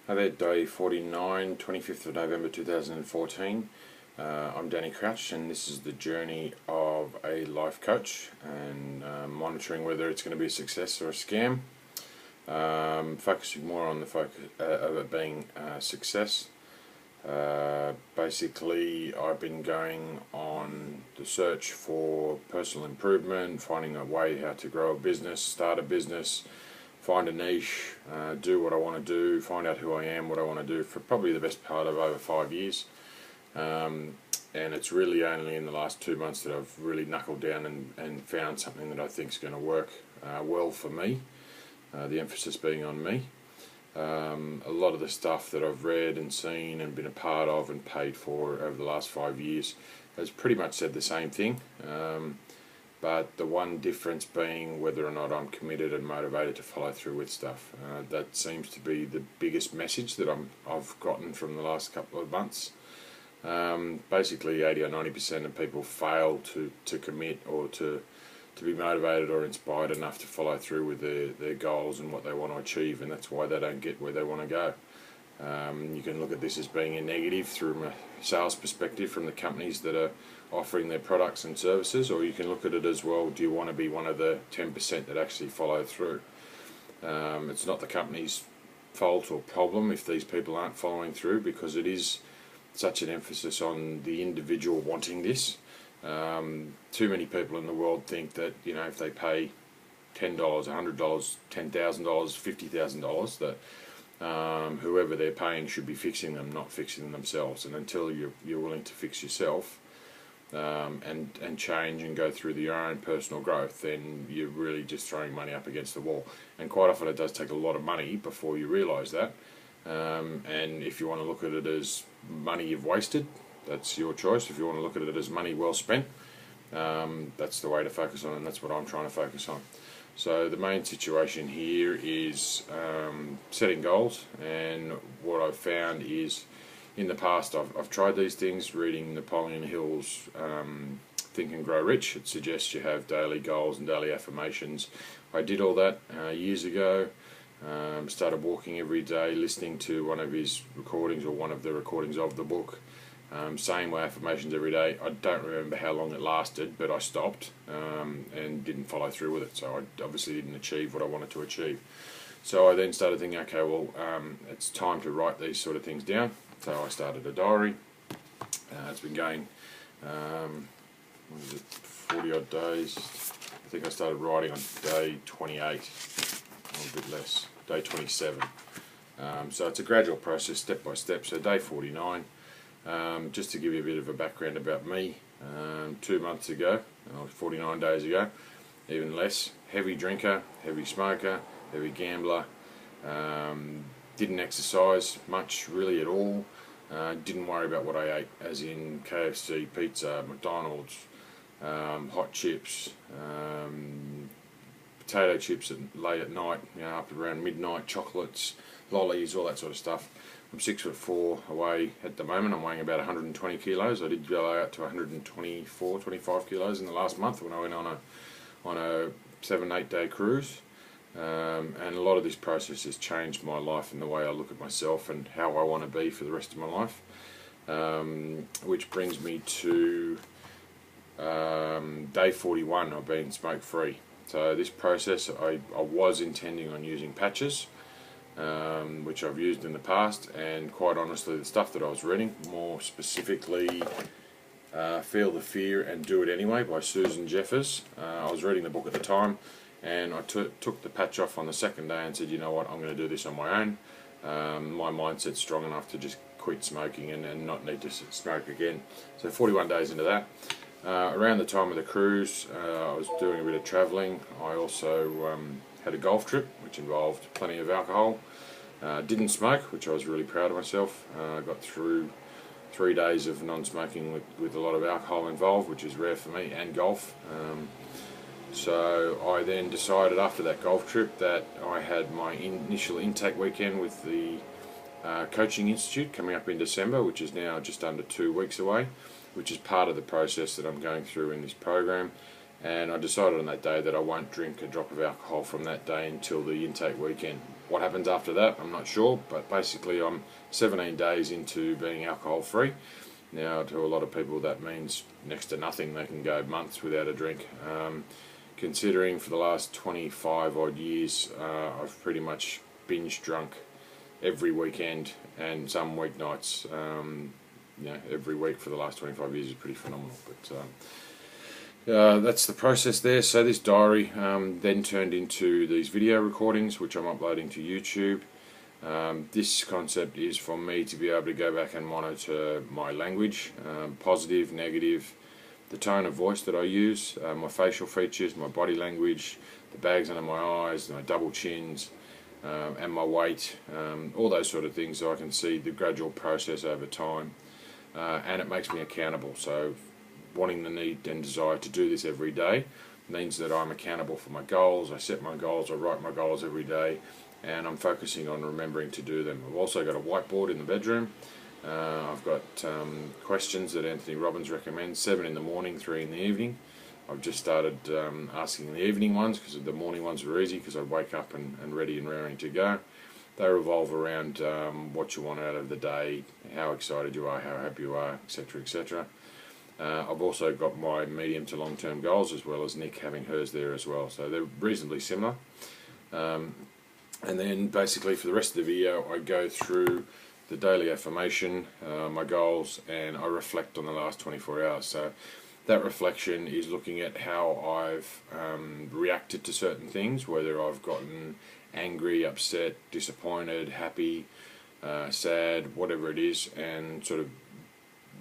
Hi there, day 49, 25th of November 2014. I'm Danny Crouch, and this is the journey of a life coach and monitoring whether it's going to be a success or a scam. Focusing more on the focus of it being success. Basically, I've been going on the search for personal improvement, finding a way how to grow a business, start a business, find a niche, do what I want to do, find out who I am, what I want to do for probably the best part of over 5 years. And it's really only in the last 2 months that I've really knuckled down and found something that I think is going to work well for me, the emphasis being on me. A lot of the stuff that I've read and seen and been a part of and paid for over the last 5 years has pretty much said the same thing. But the one difference being whether or not I'm committed and motivated to follow through with stuff. That seems to be the biggest message that I've gotten from the last couple of months. Basically 80 or 90% of people fail to commit or to be motivated or inspired enough to follow through with their goals and what they want to achieve, and that's why they don't get where they want to go. You can look at this as being a negative through a sales perspective from the companies that are offering their products and services, or you can look at it as, well, do you want to be one of the 10% that actually follow through? It's not the company's fault or problem if these people aren't following through, because it is such an emphasis on the individual wanting this. Too many people in the world think that, if they pay $10, $100, $10,000, $50,000, that whoever they're paying should be fixing them, not fixing themselves. And until you're willing to fix yourself and change and go through your own personal growth, then you're really just throwing money up against the wall. And quite often it does take a lot of money before you realise that. And if you want to look at it as money you've wasted, that's your choice. If you want to look at it as money well spent, that's the way to focus on, and that's what I'm trying to focus on. So the main situation here is setting goals, and what I've found is, in the past I've tried these things, reading Napoleon Hill's Think and Grow Rich. It suggests you have daily goals and daily affirmations. I did all that years ago. Started walking every day, listening to one of his recordings or one of the recordings of the book, saying my affirmations every day. I don't remember how long it lasted, but I stopped and didn't follow through with it, so I obviously didn't achieve what I wanted to achieve. So I then started thinking, okay, well, it's time to write these sort of things down. So I started a diary. It's been going 40 odd days. I think I started writing on day 28, or a bit less, day 27. So it's a gradual process, step by step. So day 49, just to give you a bit of a background about me, 2 months ago, 49 days ago, even less, heavy drinker, heavy smoker, heavy gambler, didn't exercise much really at all, didn't worry about what I ate, as in KFC, pizza, McDonald's, hot chips, potato chips late at night, up around midnight, chocolates, lollies, all that sort of stuff. I'm 6'4" away at the moment. I'm weighing about 120 kilos. I did go out to 124, 25 kilos in the last month when I went on a 7-8 day cruise. And a lot of this process has changed my life and the way I look at myself and how I want to be for the rest of my life. Which brings me to day 41 of being smoke free. So this process, I was intending on using patches, which I've used in the past, and quite honestly the stuff that I was reading, more specifically Feel the Fear and Do It Anyway by Susan Jeffers, I was reading the book at the time, and I took the patch off on the second day and said, you know what, I'm going to do this on my own. My mindset's strong enough to just quit smoking and not need to smoke again. So 41 days into that, around the time of the cruise, I was doing a bit of travelling. I also had a golf trip which involved plenty of alcohol. Didn't smoke, which I was really proud of myself. I got through 3 days of non-smoking with a lot of alcohol involved, which is rare for me, and golf. So I then decided after that golf trip that I had my initial intake weekend with the Coaching Institute coming up in December, which is now just under 2 weeks away, which is part of the process that I'm going through in this program. And I decided on that day that I won't drink a drop of alcohol from that day until the intake weekend, What happens after that, I'm not sure, but basically I'm 17 days into being alcohol free. Now, to a lot of people that means next to nothing. They can go months without a drink. Considering for the last 25 odd years, I've pretty much binge drunk every weekend and some weeknights. Every week for the last 25 years is pretty phenomenal. But that's the process there. So this diary then turned into these video recordings, which I'm uploading to YouTube. This concept is for me to be able to go back and monitor my language, positive, negative, the tone of voice that I use, my facial features, my body language, the bags under my eyes, my double chins, and my weight, all those sort of things, so I can see the gradual process over time. And it makes me accountable. So wanting the need and desire to do this every day means that I'm accountable for my goals. I set my goals, I write my goals every day, and I'm focusing on remembering to do them. I've also got a whiteboard in the bedroom. I've got questions that Tony Robbins recommends, 7 in the morning, 3 in the evening. I've just started asking the evening ones, because the morning ones are easy because I wake up and ready and raring to go. They revolve around what you want out of the day, how excited you are, how happy you are, etc, etc. I've also got my medium to long term goals, as well as Nick having hers there as well, so they're reasonably similar. And then basically for the rest of the video I go through the daily affirmation, my goals, and I reflect on the last 24 hours. So that reflection is looking at how I've reacted to certain things, whether I've gotten angry, upset, disappointed, happy, sad, whatever it is, and sort of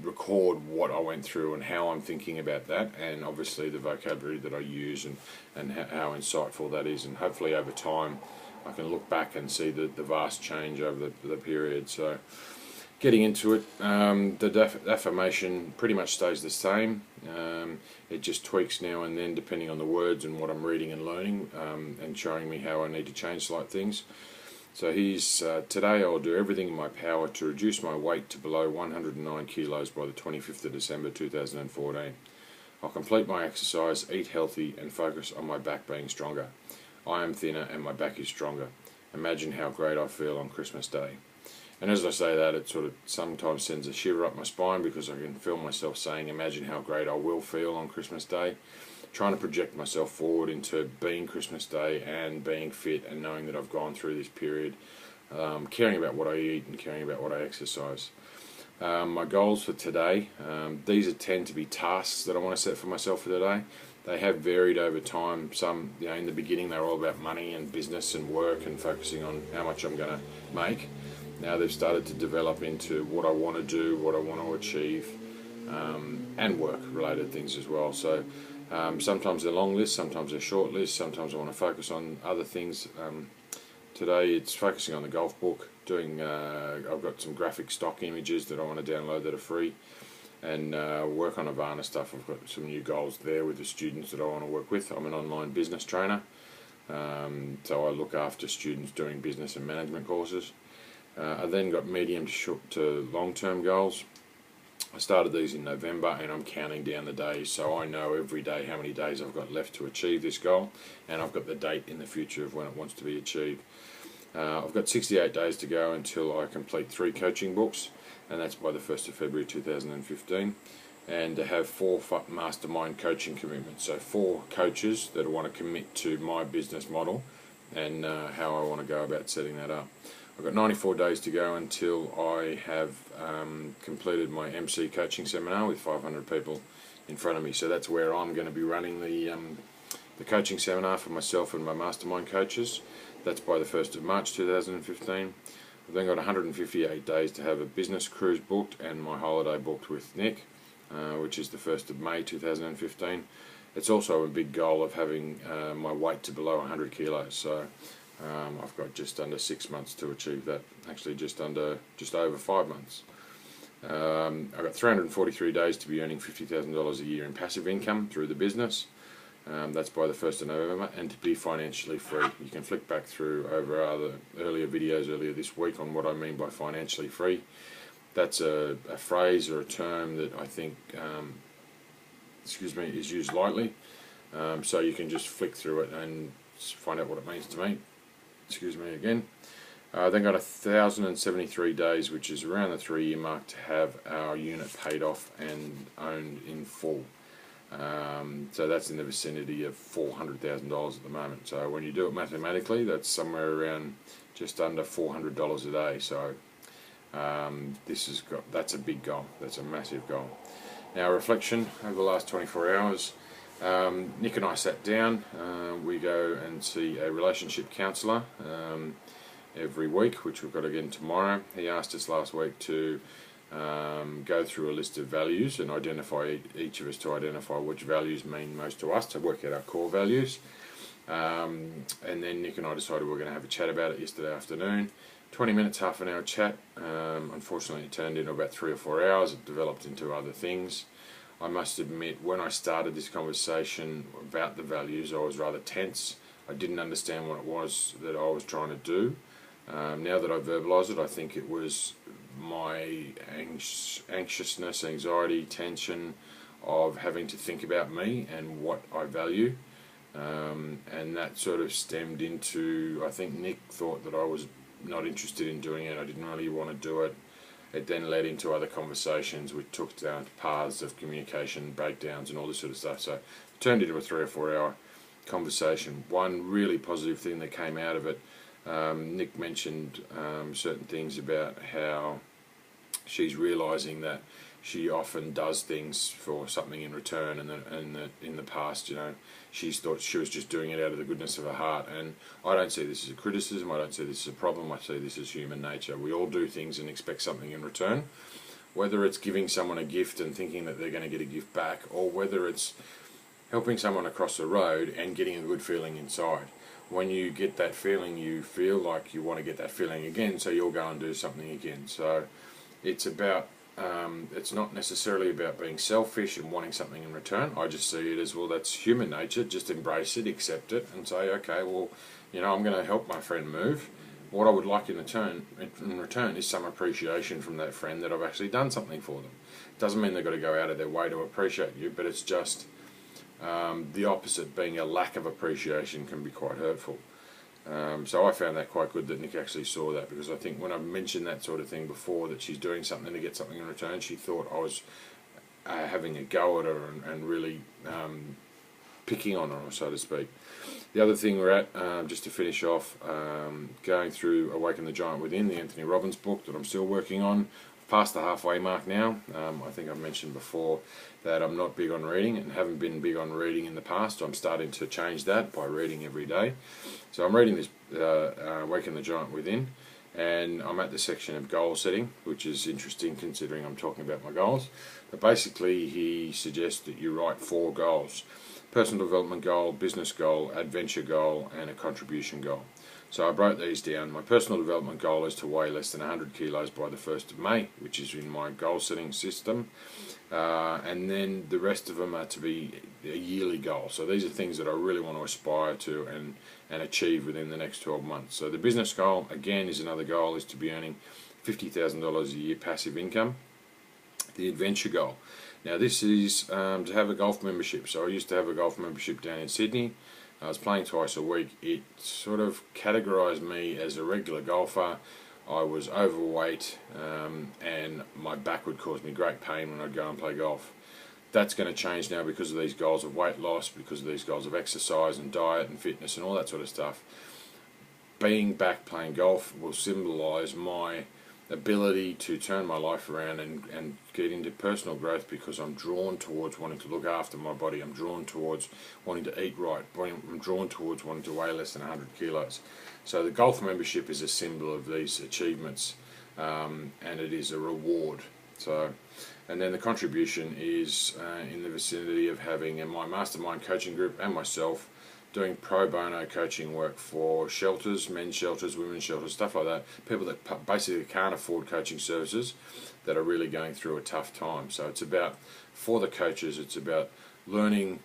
record what I went through and how I'm thinking about that, and obviously the vocabulary that I use and how insightful that is, and hopefully over time I can look back and see the vast change over the period. So getting into it, the affirmation pretty much stays the same. It just tweaks now and then depending on the words and what I'm reading and learning, and showing me how I need to change slight things. So here's today I'll do everything in my power to reduce my weight to below 109 kilos by the 25th of December 2014. I'll complete my exercise, eat healthy, and focus on my back being stronger. I am thinner and my back is stronger. Imagine how great I feel on Christmas Day. And as I say that, it sort of sometimes sends a shiver up my spine, because I can feel myself saying, imagine how great I will feel on Christmas Day. Trying to project myself forward into being Christmas Day and being fit, and knowing that I've gone through this period, caring about what I eat and caring about what I exercise. My goals for today, these tend to be tasks that I want to set for myself for today. They have varied over time. Some, in the beginning they were all about money and business and work and focusing on how much I'm going to make. Now they've started to develop into what I want to do, what I want to achieve, and work-related things as well. So sometimes they're long lists, sometimes they're short lists, sometimes I want to focus on other things. Today it's focusing on the golf book. I've got some graphic stock images that I want to download that are free, and work on Havana stuff. I've got some new goals there with the students that I want to work with. I'm an online business trainer, so I look after students doing business and management courses. I then got medium to short to long-term goals. I started these in November, and I'm counting down the days, so I know every day how many days I've got left to achieve this goal, and I've got the date in the future of when it wants to be achieved. I've got 68 days to go until I complete 3 coaching books, and that's by the 1st of February 2015, and to have 4 mastermind coaching commitments, so 4 coaches that want to commit to my business model and how I want to go about setting that up. I've got 94 days to go until I have completed my MC coaching seminar with 500 people in front of me. So that's where I'm going to be running the coaching seminar for myself and my mastermind coaches. That's by the 1st of March 2015. I've then got 158 days to have a business cruise booked and my holiday booked with Nick, which is the 1st of May 2015. It's also a big goal of having my weight to below 100 kilos. So I've got just under 6 months to achieve that. Actually, just over 5 months. I've got 343 days to be earning $50,000 a year in passive income through the business. That's by the 1st of November, and to be financially free. You can flick back through over other earlier videos earlier this week on what I mean by financially free. That's a phrase or a term that I think is used lightly. So you can just flick through it and find out what it means to me. excuse me again. Then got 1,073 days, which is around the 3-year mark, to have our unit paid off and owned in full. So that's in the vicinity of $400,000 at the moment. So when you do it mathematically, that's somewhere around just under $400 a day. So that's a big goal. That's a massive goal. Now, reflection over the last 24 hours. Nick and I sat down. We go and see a relationship counsellor every week, which we've got again tomorrow. He asked us last week to go through a list of values and identify each of us to identify which values mean most to us, to work out our core values. And then Nick and I decided we were going to have a chat about it yesterday afternoon. 20 minutes, half an hour chat. Unfortunately, it turned into about 3 or 4 hours. It developed into other things. I must admit, when I started this conversation about the values, I was rather tense. I didn't understand what it was that I was trying to do. Now that I verbalise it, I think it was my anxiousness, anxiety, tension of having to think about me and what I value. And that sort of stemmed into, I think Nick thought that I was not interested in doing it. I didn't really want to do it. It then led into other conversations which took down paths of communication, breakdowns and all this sort of stuff. So it turned into a 3 or 4 hour conversation. One really positive thing that came out of it, Nick mentioned certain things about how she's realising that she often does things for something in return, and that in the past, she's thought she was just doing it out of the goodness of her heart. And I don't see this as a criticism, I don't see this as a problem, I see this as human nature. We all do things and expect something in return, whether it's giving someone a gift and thinking that they're going to get a gift back, or whether it's helping someone across the road and getting a good feeling inside. When you get that feeling, you feel like you want to get that feeling again, so you'll go and do something again. So it's about it's not necessarily about being selfish and wanting something in return. I just see it as, well, that's human nature. Just embrace it, accept it, and say, okay, well, I'm going to help my friend move. What I would like in return is some appreciation from that friend that I've actually done something for them. It doesn't mean they've got to go out of their way to appreciate you, but it's just the opposite, being a lack of appreciation can be quite hurtful. So I found that quite good that Nick actually saw that, because I think when I mentioned that sort of thing before, that she's doing something to get something in return, she thought I was having a go at her and really picking on her, so to speak. The other thing we're at, just to finish off, going through Awaken the Giant Within, the Tony Robbins book that I'm still working on. Past the halfway mark now. I think I've mentioned before that I'm not big on reading and haven't been big on reading in the past. I'm starting to change that by reading every day. So I'm reading this Awaken the Giant Within, and I'm at the section of goal setting, which is interesting considering I'm talking about my goals. But basically he suggests that you write 4 goals: personal development goal, business goal, adventure goal, and a contribution goal. So I broke these down. My personal development goal is to weigh less than 100 kilos by the 1st of May, which is in my goal setting system. And then the rest of them are to be a yearly goal. So these are things that I really want to aspire to and achieve within the next 12 months. So the business goal, again, is another goal, is to be earning $50,000 a year passive income. The adventure goal. Now this is to have a golf membership. So I used to have a golf membership down in Sydney. I was playing twice a week. It sort of categorised me as a regular golfer. I was overweight and my back would cause me great pain when I'd go and play golf. That's going to change now because of these goals of weight loss, because of these goals of exercise and diet and fitness and all that sort of stuff. Being back playing golf will symbolise my ability to turn my life around and get into personal growth, because I'm drawn towards wanting to look after my body. I'm drawn towards wanting to eat right. I'm drawn towards wanting to weigh less than 100 kilos. So the golf membership is a symbol of these achievements, and it is a reward. So, and then the contribution is in the vicinity of having my mastermind coaching group and myself doing pro bono coaching work for shelters, men's shelters, women's shelters, stuff like that. People that basically can't afford coaching services, that are really going through a tough time. So it's about, for the coaches, it's about learning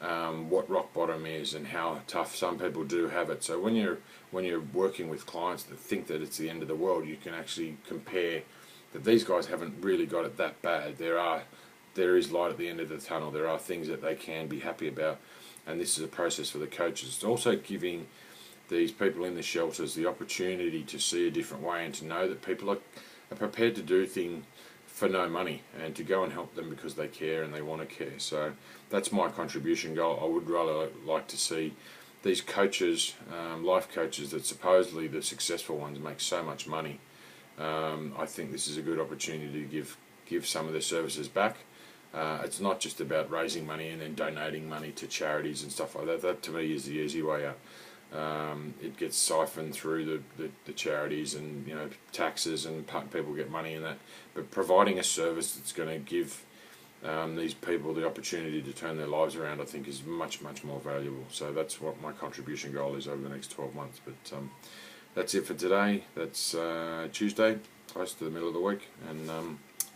what rock bottom is and how tough some people do have it. So when you're working with clients that think that it's the end of the world, you can actually compare that these guys haven't really got it that bad. There is light at the end of the tunnel. There are things that they can be happy about. And this is a process for the coaches. It's also giving these people in the shelters the opportunity to see a different way and to know that people are prepared to do things for no money and to go and help them because they care and they want to care. So that's my contribution goal. I would rather like to see these coaches, life coaches that supposedly the successful ones make so much money. I think this is a good opportunity to give some of their services back. It's not just about raising money and then donating money to charities and stuff like that. That to me is the easy way out. It gets siphoned through the charities and taxes, and people get money in that. But providing a service that's going to give these people the opportunity to turn their lives around, I think, is much more valuable. So that's what my contribution goal is over the next 12 months. But that's it for today. That's Tuesday, close to the middle of the week, and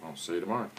I'll see you tomorrow.